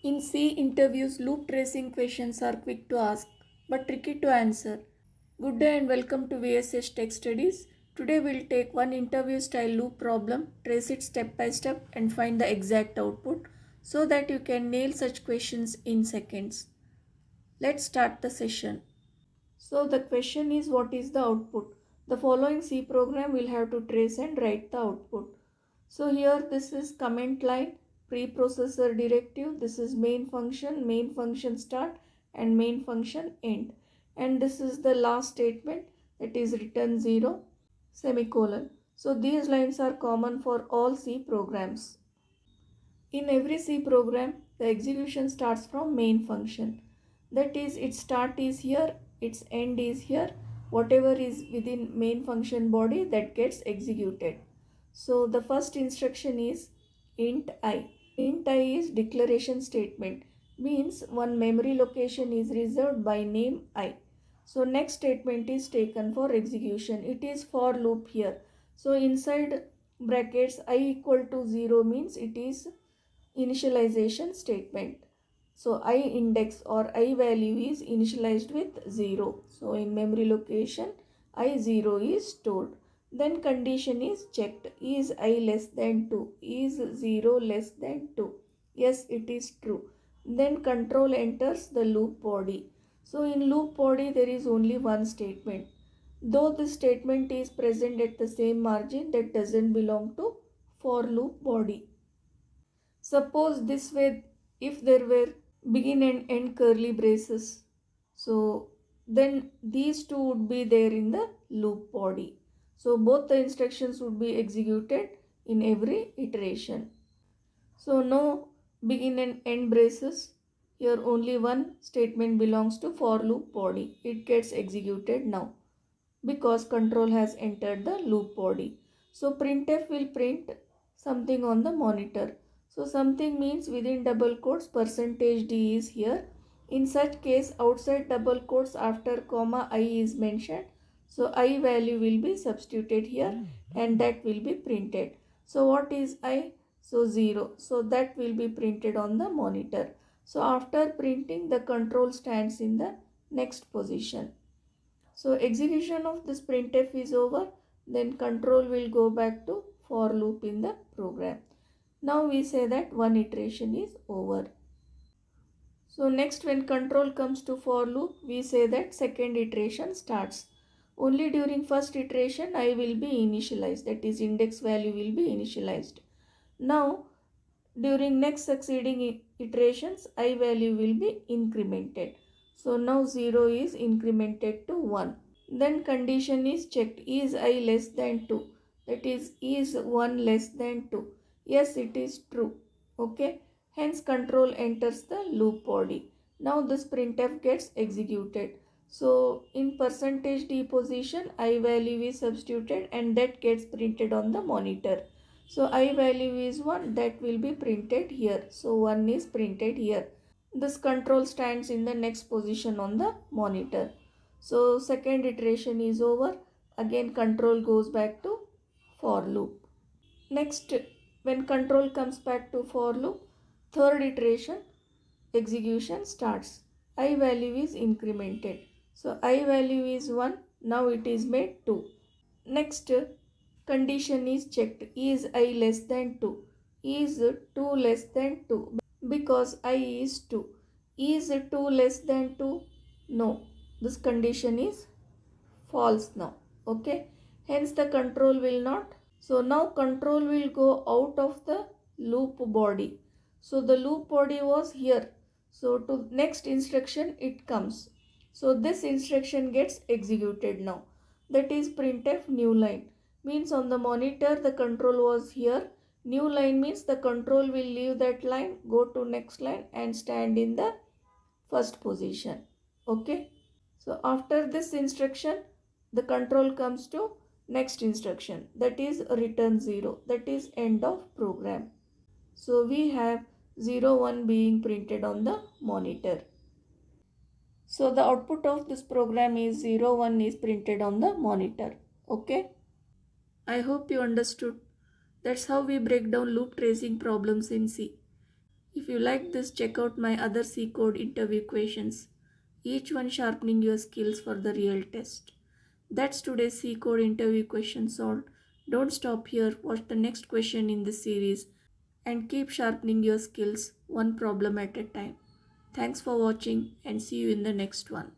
In C interviews, loop tracing questions are quick to ask but tricky to answer. Good day and welcome to VSS Tech Studies. Today we'll take one interview style loop problem, trace it step by step and find the exact output so that you can nail such questions in seconds. Let's start the session. So the question is, what is the output? The following C program will have to trace and write the output. So here this is comment line, preprocessor directive, this is main function start and main function end. And this is the last statement, that is return 0 semicolon. So these lines are common for all C programs. In every C program, the execution starts from main function. That is, its start is here, its end is here. Whatever is within main function body, that gets executed. So the first instruction is int I. Int I is declaration statement. Means one memory location is reserved by name I. So next statement is taken for execution. It is for loop here. So inside brackets I equal to 0 means it is initialization statement. So I index or I value is initialized with 0. So in memory location I0 is stored. Then condition is checked. Is I less than 2? Is 0 less than 2? Yes, it is true. Then control enters the loop body. So in loop body there is only one statement. Though this statement is present at the same margin, that doesn't belong to for loop body. Suppose this way, if there were begin and end curly braces, so then these two would be there in the loop body. So both the instructions would be executed in every iteration. So no begin and end braces. Here only one statement belongs to for loop body. It gets executed now because control has entered the loop body. So printf will print something on the monitor. So something means within double quotes percentage %d is here. In such case outside double quotes after comma I is mentioned. So I value will be substituted here and that will be printed. So what is I? So 0. So that will be printed on the monitor. So after printing, the control stands in the next position. So execution of this printf is over. Then control will go back to for loop in the program. Now we say that one iteration is over. So next, when control comes to for loop, we say that second iteration starts. Only during first iteration I will be initialized, that is index value will be initialized. Now during next succeeding iterations I value will be incremented. So now 0 is incremented to 1. Then condition is checked. Is I less than 2? That is 1 less than 2? Yes, it is true. Okay. Hence control enters the loop body. Now this printf gets executed. So in percentage %d position I value is substituted and that gets printed on the monitor. So I value is 1, that will be printed here. So 1 is printed here. This control stands in the next position on the monitor. So second iteration is over. Again control goes back to for loop. Next, when control comes back to for loop, third iteration execution starts. I value is incremented. So I value is 1. Now it is made 2. Next, condition is checked. Is I less than 2? Is 2 less than 2? Because I is 2. Is 2 less than 2? No. This condition is false now. Okay. Hence the control will not. So now control will go out of the loop body. So the loop body was here. So to next instruction it comes. So this instruction gets executed now. That is printf new line. Means on the monitor the control was here. New line means the control will leave that line, go to next line and stand in the first position. Okay. So after this instruction, the control comes to next instruction, that is return 0, that is end of program. So we have 0 1 being printed on the monitor. So the output of this program is 0 1 is printed on the monitor. Okay. I hope you understood. That's how we break down loop tracing problems in C. If you like this, check out my other C code interview questions, each one sharpening your skills for the real test. That's today's C code interview question solved. Don't stop here, watch the next question in this series and keep sharpening your skills one problem at a time. Thanks for watching and see you in the next one.